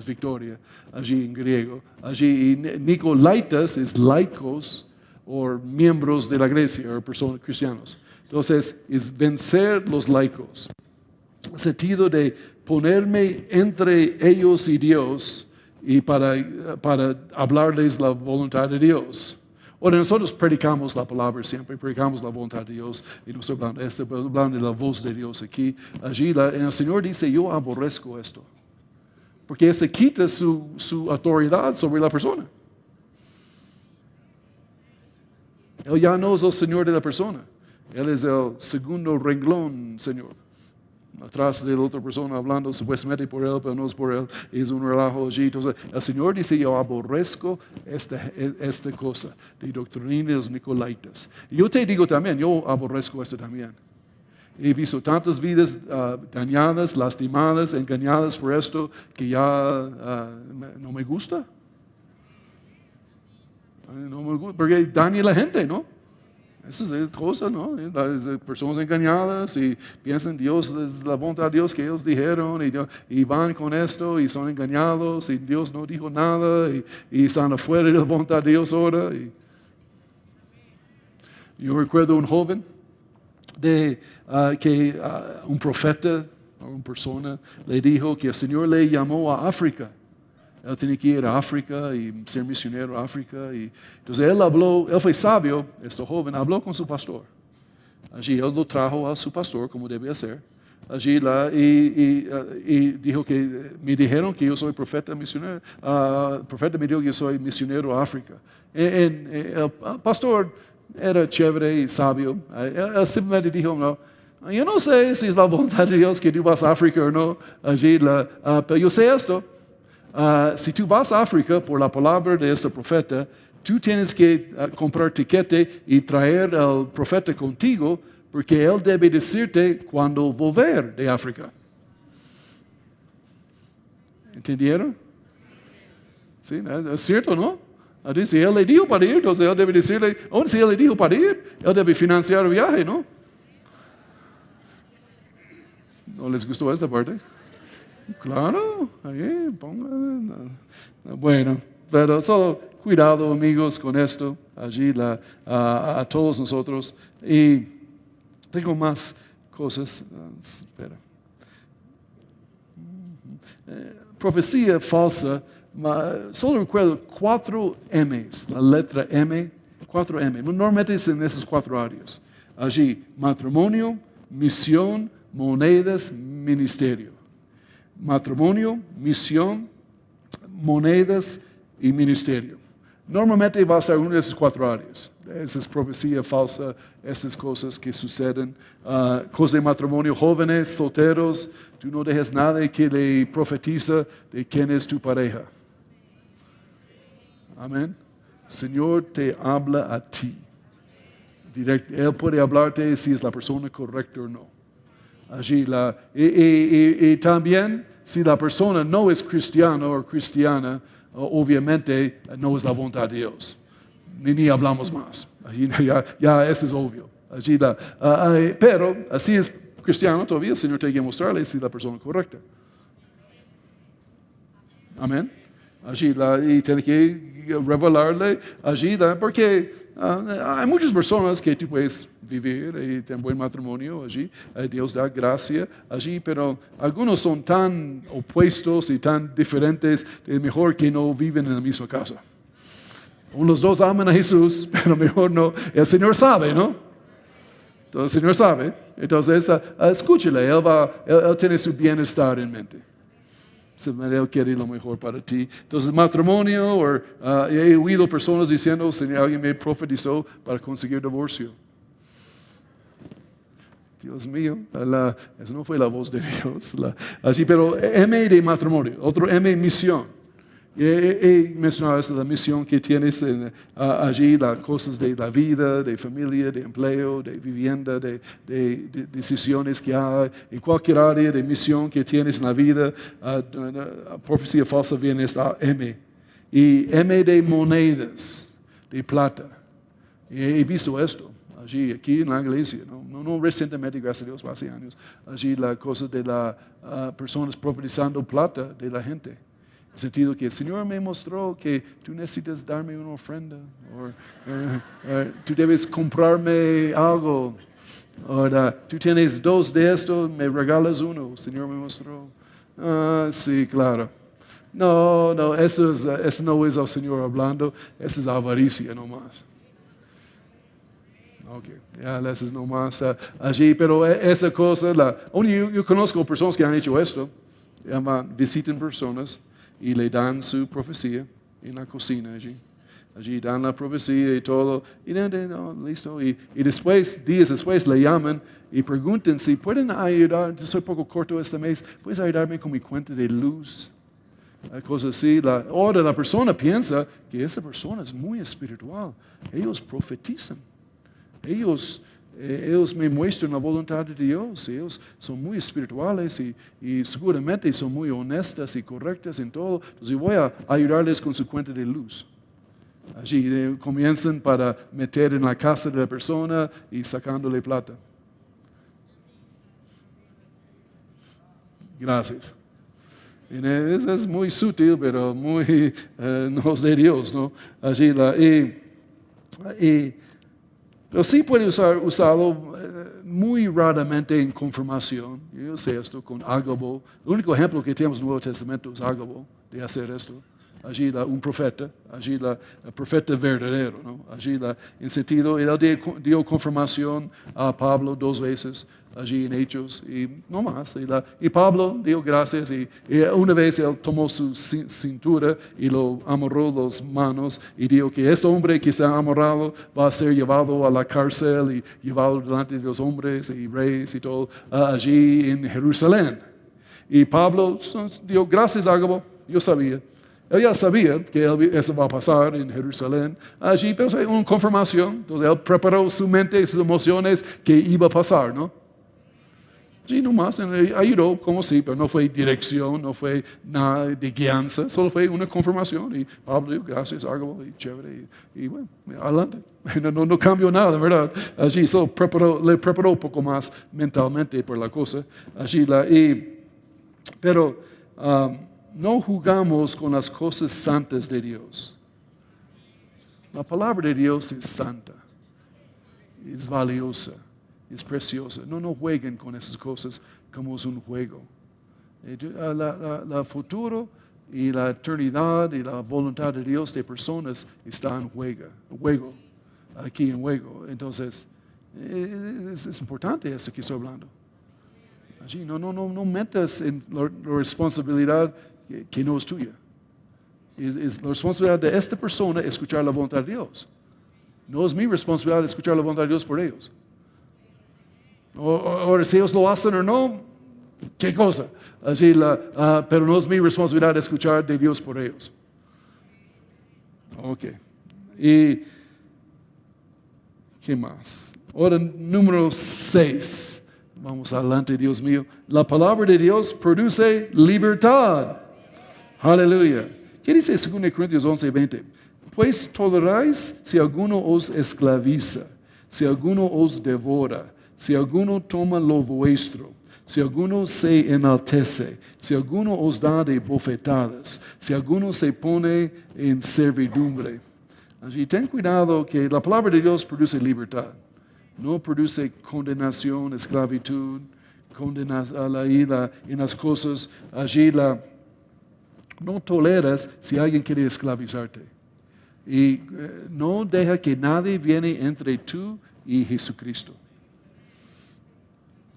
victoria, allí en griego. Allí, y Nicolaitas es laicos, o miembros de la iglesia, o personas cristianos. Entonces, es vencer los laicos. El sentido de ponerme entre ellos y Dios, y para hablarles la voluntad de Dios. Ahora nosotros predicamos la palabra siempre, predicamos la voluntad de Dios, y no estoy hablando de la voz de Dios aquí. Allí el Señor dice, yo aborrezco esto, porque se quita su autoridad sobre la persona. Él ya no es el Señor de la persona, Él es el segundo renglón, Señor. Atrás de la otra persona hablando supuestamente por él, pero no es por él, es un relajo allí. Entonces, el Señor dice, yo aborrezco esta cosa de doctrina de los Nicolaitas. Y yo te digo también, yo aborrezco esto también. He visto tantas vidas dañadas, lastimadas, engañadas por esto, que ya no me gusta. No me gusta, porque daña a la gente, ¿no? Esa es cosa, ¿no? Las personas engañadas y piensan Dios es la voluntad de Dios que ellos dijeron y van con esto y son engañados y Dios no dijo nada y están afuera de la voluntad de Dios ahora. Yo recuerdo un joven que un profeta o una persona le dijo que el Señor le llamó a África. Él tenía que ir a África y ser misionero a África. Entonces él fue sabio, este joven, habló con su pastor. Allí él lo trajo a su pastor como debe ser. Allí y dijo que me dijeron que yo soy profeta misionero. El profeta me dijo que yo soy misionero a África. El pastor era chévere y sabio. Él simplemente dijo, no, yo no sé si es la voluntad de Dios que tú vas a África o no. Allí, pero yo sé esto. Si tú vas a África por la palabra de este profeta, tú tienes que comprar tiquete y traer al profeta contigo, porque él debe decirte cuándo volver de África. ¿Entendieron? Sí, es cierto, ¿no? Si él le dijo para ir, entonces él debe decirle, si él le dijo para ir, él debe financiar el viaje, ¿no? ¿No les gustó esta parte? Claro, ahí pongan. Bueno, pero solo cuidado, amigos, con esto, allí a todos nosotros. Y tengo más cosas. Espera. Profecía falsa. Solo recuerdo 4 M's, la letra M, 4 M. Normalmente es en esas 4 áreas. Allí, matrimonio, misión, monedas, ministerio. Matrimonio, misión, monedas y ministerio. Normalmente va a ser una de esas 4 áreas. Esa es profecía falsa, esas cosas que suceden. Cosas de matrimonio, jóvenes, solteros. Tú no dejes nada que le profetiza de quién es tu pareja. Amén. Señor te habla a ti. Él puede hablarte si es la persona correcta o no. Allí y también, si la persona no es cristiano o cristiana, obviamente no es la voluntad de Dios. Ni hablamos más. Allí, ya eso es obvio. Allí pero así es cristiano todavía, el Señor tiene que mostrarle si es la persona correcta. Amén. Allí y tiene que revelarle allí, porque hay muchas personas que tú puedes vivir y tener buen matrimonio allí, Dios da gracia allí, pero algunos son tan opuestos y tan diferentes, es mejor que no viven en la misma casa. Los dos aman a Jesús, pero mejor no, el Señor sabe, ¿no? Entonces el Señor sabe, entonces escúchale, Él tiene su bienestar en mente. Él quiere lo mejor para ti. Entonces, matrimonio, he oído personas diciendo, Señor, alguien me profetizó para conseguir divorcio. Dios mío, esa no fue la voz de Dios. Así, pero M de matrimonio, otro M, misión. He mencionado esta, la misión que tienes allí, las cosas de la vida, de familia, de empleo, de vivienda, de decisiones que hay, en cualquier área de misión que tienes en la vida. Profecía falsa viene esta M. Y M de monedas, de plata. Y he visto esto. Allí, aquí en la iglesia, no recientemente, gracias a Dios, hace años, allí la cosa de las personas profetizando plata de la gente. En el sentido que el Señor me mostró que tú necesitas darme una ofrenda, o tú debes comprarme algo, o tú tienes 2 de estos, me regalas uno, el Señor me mostró. Sí, claro. No, eso no es el Señor hablando, eso es avaricia nomás. Ok, eso es nomás allí, pero esa cosa, yo conozco personas que han hecho esto, visitan personas y le dan su profecía en la cocina allí. Allí dan la profecía y todo, y listo. Y después, días después, le llaman y preguntan si pueden ayudar, yo soy poco corto este mes, ¿puedes ayudarme con mi cuenta de luz? Cosas así. Ahora la persona piensa que esa persona es muy espiritual. Ellos profetizan. Ellos me muestran la voluntad de Dios. Ellos son muy espirituales y seguramente son muy honestas y correctas en todo. Entonces voy a ayudarles con su cuenta de luz. Allí comienzan para meter en la casa de la persona y sacándole plata. Gracias. Es muy sutil, pero muy no es de Dios, ¿no? Allí pero sí puede usarlo muy raramente en confirmación. Yo sé esto con Agabo. El único ejemplo que tenemos en el Nuevo Testamento es Agabo de hacer esto. Allí un profeta, allí el profeta verdadero, ¿no? Allí en sentido, él dio confirmación a Pablo 2 veces, allí en Hechos, y no más. Y Pablo dio gracias, y una vez él tomó su cintura y lo amarró las manos, y dijo que este hombre que está amarrado va a ser llevado a la cárcel y llevado delante de los hombres y reyes y todo, allí en Jerusalén. Y Pablo dio gracias a Agabo, yo sabía. Él ya sabía que eso va a pasar en Jerusalén, allí, pero hay una confirmación. Entonces él preparó su mente y sus emociones que iba a pasar, ¿no? Sí, nomás, ayudó como sí, pero no fue dirección, no fue nada de guianza, solo fue una confirmación. Y Pablo dijo, gracias, Ágabo, y chévere, y bueno, adelante. No cambió nada, ¿verdad? Allí solo le preparó un poco más mentalmente por la cosa. Allí pero no jugamos con las cosas santas de Dios. La palabra de Dios es santa, es valiosa, es preciosa. No jueguen con esas cosas como es un juego. El futuro y la eternidad y la voluntad de Dios de personas está en juego, aquí en juego. Entonces, es importante eso que estoy hablando. Allí no metas en la responsabilidad que no es tuya. Es la responsabilidad de esta persona escuchar la voluntad de Dios. No es mi responsabilidad escuchar la voluntad de Dios por ellos. Ahora, si ellos lo hacen o no, ¿qué cosa? Pero no es mi responsabilidad escuchar de Dios por ellos. Ok. ¿Y qué más? Ahora, número 6. Vamos adelante, Dios mío. La palabra de Dios produce libertad. Aleluya. ¿Qué dice 2 Corintios 11:20? Pues toleráis si alguno os esclaviza, si alguno os devora, si alguno toma lo vuestro, si alguno se enaltece, si alguno os da de bofetadas, si alguno se pone en servidumbre. Así, ten cuidado que la palabra de Dios produce libertad. No produce condenación, esclavitud, condenación en las cosas. Allí no toleras si alguien quiere esclavizarte. Y no deja que nadie viene entre tú y Jesucristo.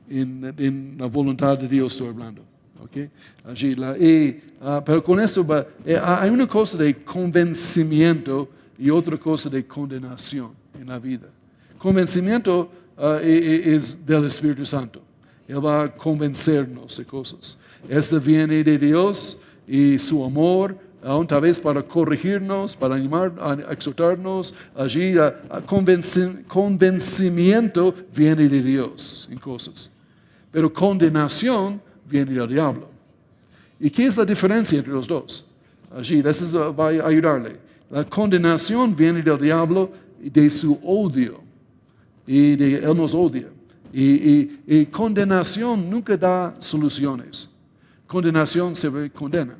En la voluntad de Dios estoy hablando. ¿Okay? Allí, pero con esto hay una cosa de convencimiento y otra cosa de condenación en la vida. Convencimiento es del Espíritu Santo. Él va a convencernos de cosas. Este viene de Dios y su amor, aún tal vez para corregirnos, para animar, a exhortarnos. Allí, convencimiento viene de Dios en cosas. Pero condenación viene del diablo. ¿Y qué es la diferencia entre los dos? Allí, eso va a ayudarle. La condenación viene del diablo y de su odio. Él nos odia. Y condenación nunca da soluciones. Condenación se condena.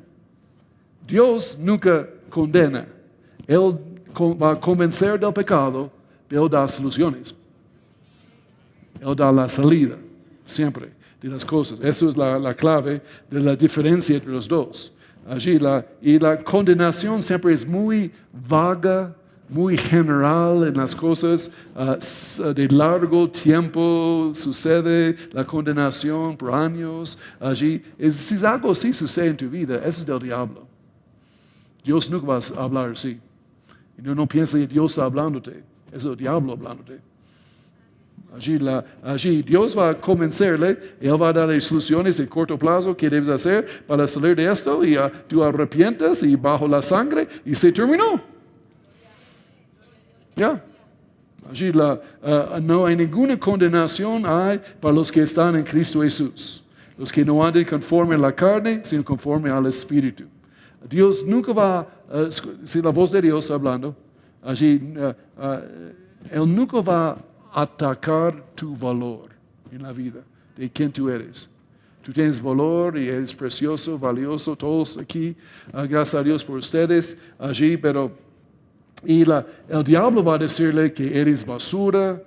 Dios nunca condena. Él va a convencer del pecado, pero Él da soluciones. Él da la salida, siempre, de las cosas. Eso es la clave de la diferencia entre los dos. Allí, la condenación siempre es muy vaga, muy general en las cosas, de largo tiempo sucede la condenación por años. Allí, si algo así sucede en tu vida, eso es del diablo. Dios nunca va a hablar así. Y no piensa que Dios está hablándote, es el diablo hablándote. Allí Dios va a convencerle, Él va a darle soluciones en corto plazo, qué debes hacer para salir de esto, y tú arrepientes y bajo la sangre, y se terminó. Ya. Allí no hay ninguna condenación para los que están en Cristo Jesús. Los que no andan conforme a la carne, sino conforme al Espíritu. Dios nunca va, si la voz de Dios está hablando, allí Él nunca va a atacar tu valor en la vida, de quién tú eres. Tú tienes valor y eres precioso, valioso, todos aquí, gracias a Dios por ustedes allí, pero el diablo va a decirle que eres basura,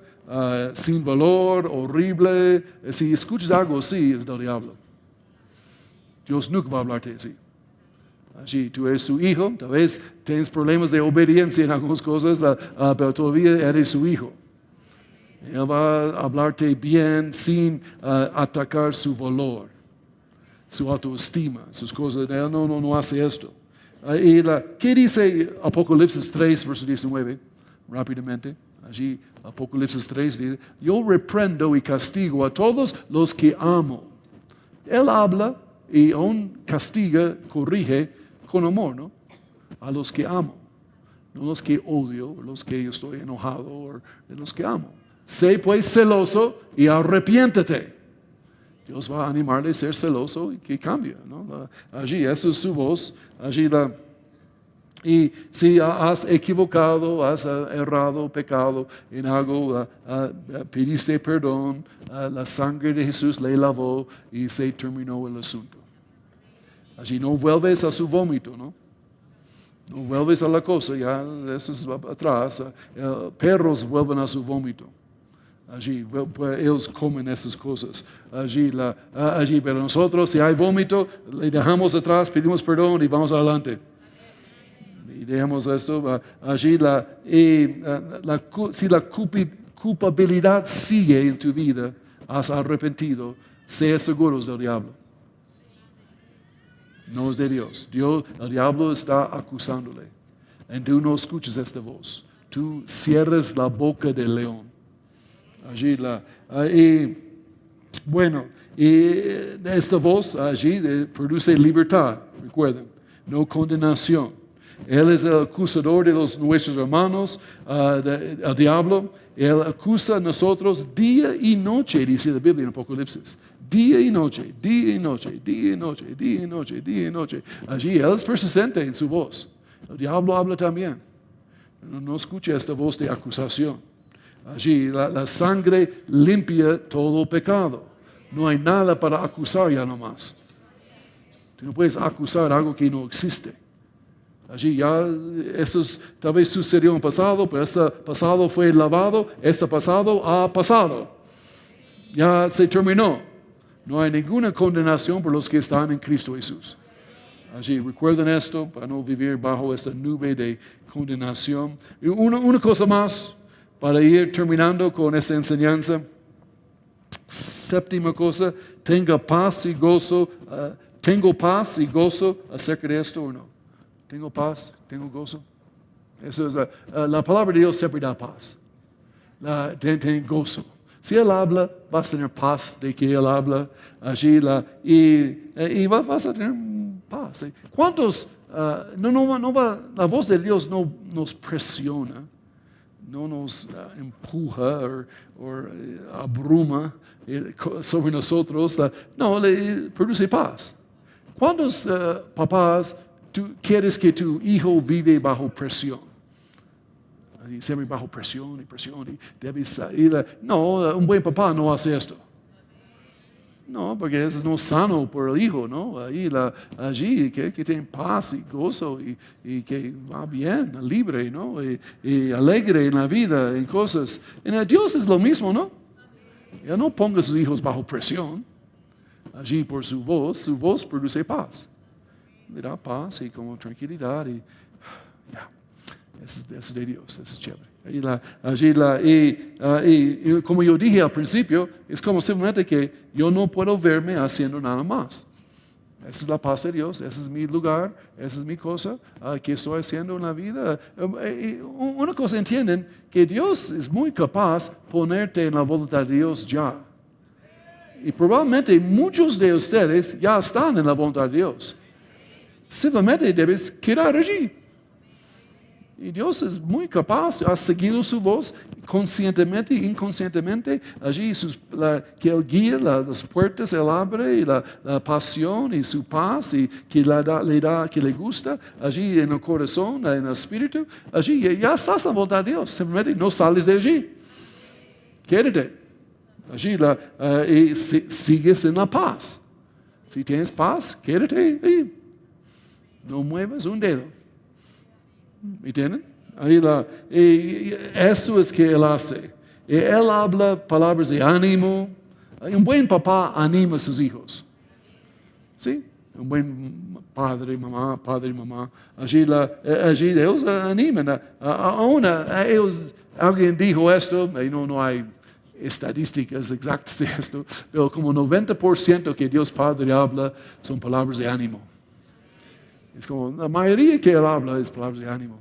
sin valor, horrible. Si escuchas algo así, es del diablo. Dios nunca va a hablarte así. Allí tú eres su hijo, tal vez tienes problemas de obediencia en algunas cosas, pero todavía eres su hijo. Él va a hablarte bien sin atacar su valor, su autoestima, sus cosas. Él no hace esto. ¿Qué dice Apocalipsis 3, verso 19? Rápidamente. Allí Apocalipsis 3 dice, yo reprendo y castigo a todos los que amo. Él habla y aún castiga, corrige con amor, ¿no? A los que amo. No los que odio, los que yo estoy enojado, o de los que amo. Sé pues celoso y arrepiéntete. Dios va a animarle a ser celoso y que cambie, ¿no? Allí, esa es su voz. Allí y si has equivocado, has errado, pecado en algo, pediste perdón, la sangre de Jesús le lavó y se terminó el asunto. Allí no vuelves a su vómito, ¿no? No vuelves a la cosa, ya eso es atrás. Perros vuelven a su vómito. Allí, ellos comen esas cosas. Allí, pero nosotros, si hay vómito, le dejamos atrás, pedimos perdón y vamos adelante. Y dejamos esto. Allí, si la culpabilidad sigue en tu vida, has arrepentido, sé seguros del diablo. No es de Dios. El diablo está acusándole. Y tú no escuchas esta voz. Tú cierras la boca del león. Allí y esta voz allí produce libertad, recuerden, no condenación. Él es el acusador de nuestros hermanos, el diablo. Él acusa a nosotros día y noche, dice la Biblia en Apocalipsis. Día y noche, día y noche, día y noche, día y noche, día y noche. Allí Él es persistente en su voz. El diablo habla también. No escuche esta voz de acusación. Allí la sangre limpia todo pecado. No hay nada para acusar ya nomás. Tú no puedes acusar algo que no existe. Allí ya, eso tal vez sucedió en el pasado, pero este pasado fue lavado, este pasado ha pasado. Ya se terminó. No hay ninguna condenación por los que están en Cristo Jesús. Allí, recuerden esto para no vivir bajo esta nube de condenación. Y una cosa más para ir terminando con esta enseñanza. Séptima cosa, tenga paz y gozo. ¿Tengo paz y gozo acerca de esto o no? ¿Tengo paz? ¿Tengo gozo? Eso es la palabra de Dios siempre da paz. Ten gozo. Si Él habla, vas a tener paz de que Él habla. Allí y vas a tener paz. ¿Cuántos? La voz de Dios no nos presiona, no nos empuja o abruma sobre nosotros. No, le produce paz. ¿Cuántos papás tú quieres que tu hijo vive bajo presión? Siempre bajo presión y debes salir. No, un buen papá no hace esto. No, porque eso no es sano por el hijo, ¿no? Allí que tiene paz y gozo y que va bien, libre, ¿no? Y alegre en la vida, en cosas. En Dios es lo mismo, ¿no? Ya no ponga a sus hijos bajo presión. Allí por su voz produce paz. Le da paz y como tranquilidad y ya. Eso es de Dios, eso es chévere. Y como yo dije al principio, es como simplemente que yo no puedo verme haciendo nada más. Esa es la paz de Dios, ese es mi lugar, esa es mi cosa, que estoy haciendo en la vida. Una cosa entienden, que Dios es muy capaz de ponerte en la voluntad de Dios ya. Y probablemente muchos de ustedes ya están en la voluntad de Dios. Simplemente debes quedar allí. Y Dios es muy capaz, ha seguido su voz conscientemente e inconscientemente. Allí que Él guía las puertas, Él abre y la pasión y su paz y que le da, que le gusta. Allí en el corazón, en el espíritu. Allí ya estás en la voluntad de Dios. Simplemente no sales de allí. Quédate. Allí y sigues en la paz. Si tienes paz, quédate ahí. No muevas un dedo. ¿Me entienden? Esto es que Él hace. Él habla palabras de ánimo. Un buen papá anima a sus hijos. ¿Sí? Un buen padre y mamá. Allí ellos animan. Alguien dijo esto, no hay estadísticas exactas de esto, pero como 90% que Dios Padre habla son palabras de ánimo. Es como la mayoría que Él habla es palabras de ánimo.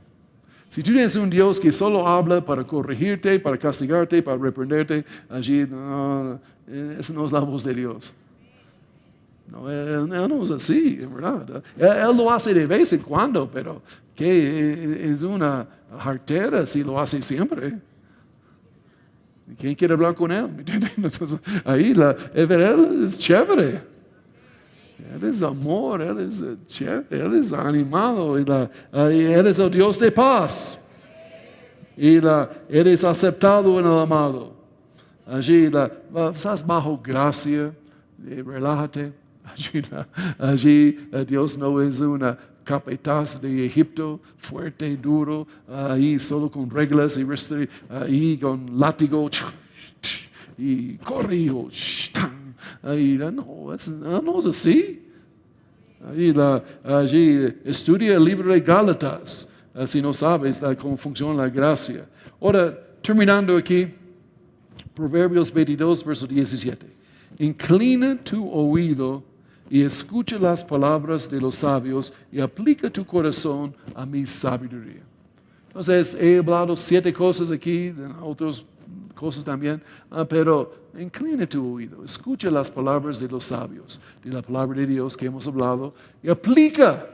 Si tú tienes un Dios que solo habla para corregirte, para castigarte, para reprenderte, allí esa no es la voz de Dios. No, Él no es así, en verdad. Él lo hace de vez en cuando, pero que es una jartera si lo hace siempre. ¿Quién quiere hablar con Él? Entonces, Él es chévere. Él es amor, Él es chévere, Él es animado, Él es el Dios de paz. Él es aceptado en el amado. Allí, estás bajo gracia, relájate. Allí Dios no es una capataz de Egipto, fuerte, duro, ahí solo con reglas y ahí con látigo, y corre, hijo. No es así. Allí estudia el libro de Gálatas, si no sabes cómo funciona la gracia. Ahora, terminando aquí, Proverbios 22, verso 17. Inclina tu oído y escucha las palabras de los sabios y aplica tu corazón a mi sabiduría. Entonces, he hablado 7 cosas aquí, otras cosas también, pero inclina tu oído, escucha las palabras de los sabios, de la palabra de Dios que hemos hablado, y aplica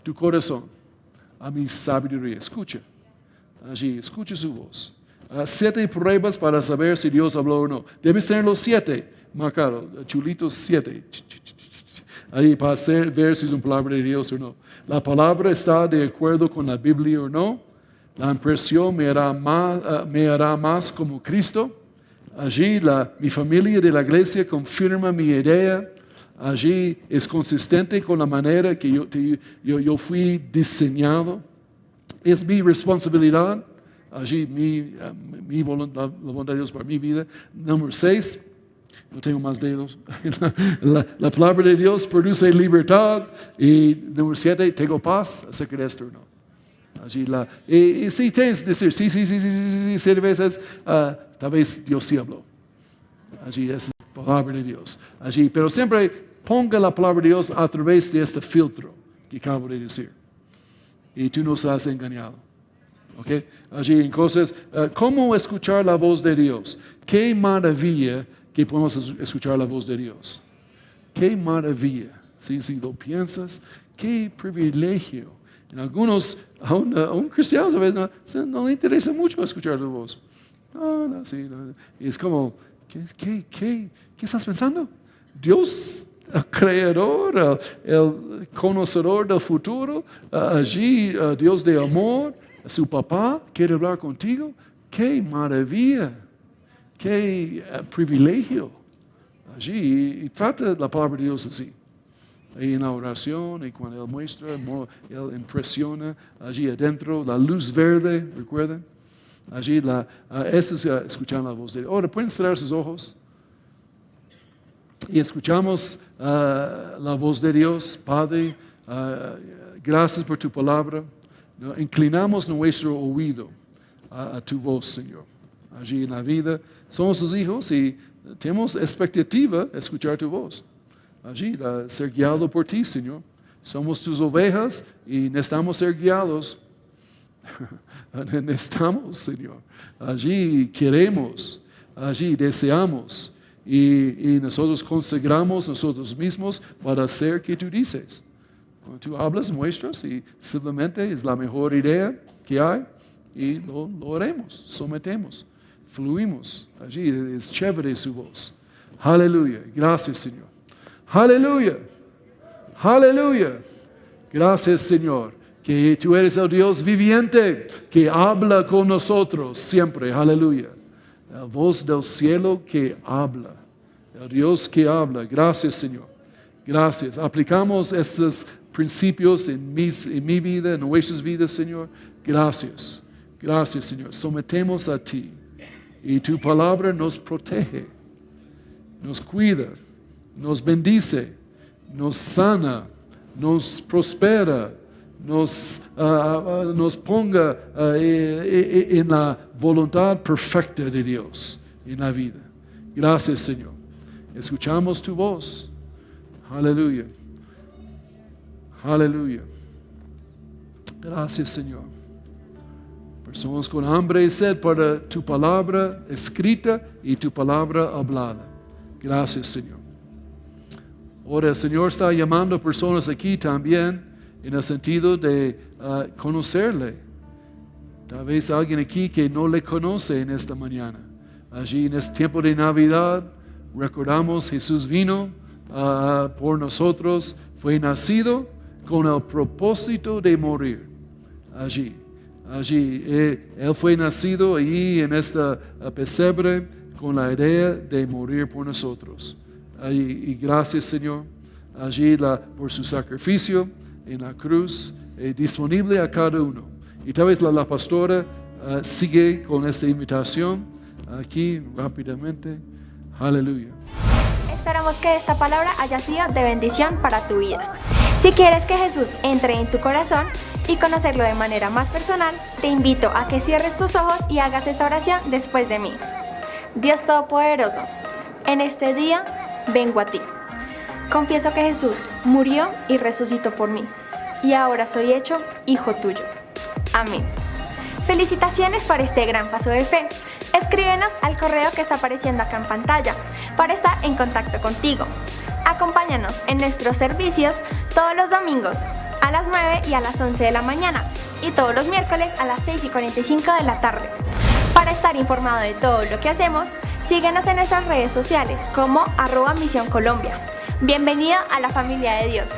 tu corazón a mi sabiduría. Escucha, allí, escucha su voz. 7 pruebas para saber si Dios habló o no. Debes tener los 7 marcados, chulitos 7. Ahí para ver si es una palabra de Dios o no. La palabra está de acuerdo con la Biblia o no. La impresión me hará más como Cristo. Allí mi familia de la iglesia confirma mi idea. Allí es consistente con la manera que yo fui diseñado. Es mi responsabilidad. Allí la voluntad de Dios para mi vida. Número 6. No tengo más dedos. La palabra de Dios produce libertad. Y número 7, tengo paz acerca de esto o no. Allí y si tienes que decir sí, 7 veces, tal vez Dios sí habló. Allí es la palabra de Dios. Allí, pero siempre ponga la palabra de Dios a través de este filtro que acabo de decir. Y tú no seas engañado. ¿Okay? Allí, entonces, ¿cómo escuchar la voz de Dios? Qué maravilla que podemos escuchar la voz de Dios. Qué maravilla. Si lo piensas, qué privilegio. En algunos, a un cristiano a veces no le interesa mucho escuchar tu voz. No. Es como, ¿qué estás pensando? Dios, el creador, el conocedor del futuro, allí, Dios de amor, su papá quiere hablar contigo. ¡Qué maravilla! ¡Qué privilegio! Allí, y trata la palabra de Dios así. Y en la oración, y cuando Él muestra, Él impresiona, allí adentro, la luz verde, ¿recuerdan? Allí, eso es escuchar la voz de Dios. Ahora, pueden cerrar sus ojos. Y escuchamos la voz de Dios. Padre, gracias por tu palabra. Inclinamos nuestro oído a tu voz, Señor. Allí en la vida, somos tus hijos y tenemos expectativa de escuchar tu voz. Allí, ser guiado por ti, Señor. Somos tus ovejas y necesitamos ser guiados. Necesitamos, Señor. Allí queremos, allí deseamos. Y nosotros consagramos nosotros mismos para hacer que tú dices. Cuando tú hablas, muestras y simplemente es la mejor idea que hay y lo haremos, sometemos, fluimos. Allí es chévere su voz. Aleluya. Gracias, Señor. Aleluya, aleluya. Gracias, Señor, que tú eres el Dios viviente que habla con nosotros siempre. Aleluya. La voz del cielo que habla, el Dios que habla. Gracias, Señor. Gracias. Aplicamos estos principios en mi vida, en nuestras vidas, Señor. Gracias. Gracias, Señor. Sometemos a ti y tu palabra nos protege, nos cuida, nos bendice, nos sana, nos prospera, nos ponga en la voluntad perfecta de Dios en la vida. Gracias, Señor. Escuchamos tu voz. Aleluya. Aleluya. Gracias, Señor. Personas con hambre y sed para tu palabra escrita y tu palabra hablada. Gracias, Señor. Ahora el Señor está llamando a personas aquí también en el sentido de conocerle. Tal vez alguien aquí que no le conoce en esta mañana. Allí en este tiempo de Navidad recordamos Jesús vino por nosotros, fue nacido con el propósito de morir. Allí, Él fue nacido allí en esta pesebre con la idea de morir por nosotros. Y gracias, Señor, allí por su sacrificio en la cruz, disponible a cada uno. Y tal vez la pastora sigue con esta invitación aquí rápidamente. Aleluya. Esperamos que esta palabra haya sido de bendición para tu vida. Si quieres que Jesús entre en tu corazón y conocerlo de manera más personal, te invito a que cierres tus ojos y hagas esta oración después de mí. Dios Todopoderoso, en este día vengo a ti. confieso que Jesús murió y resucitó por mí, y ahora soy hecho hijo tuyo. Amén. Felicitaciones por este gran paso de fe. Escríbenos al correo que está apareciendo acá en pantalla para estar en contacto contigo. Acompáñanos en nuestros servicios todos los domingos a las 9 y a las 11 de la mañana y todos los miércoles a las 6:45 de la tarde. Para estar informado de todo lo que hacemos, síguenos en nuestras redes sociales como @Misión Colombia. Bienvenido a la familia de Dios.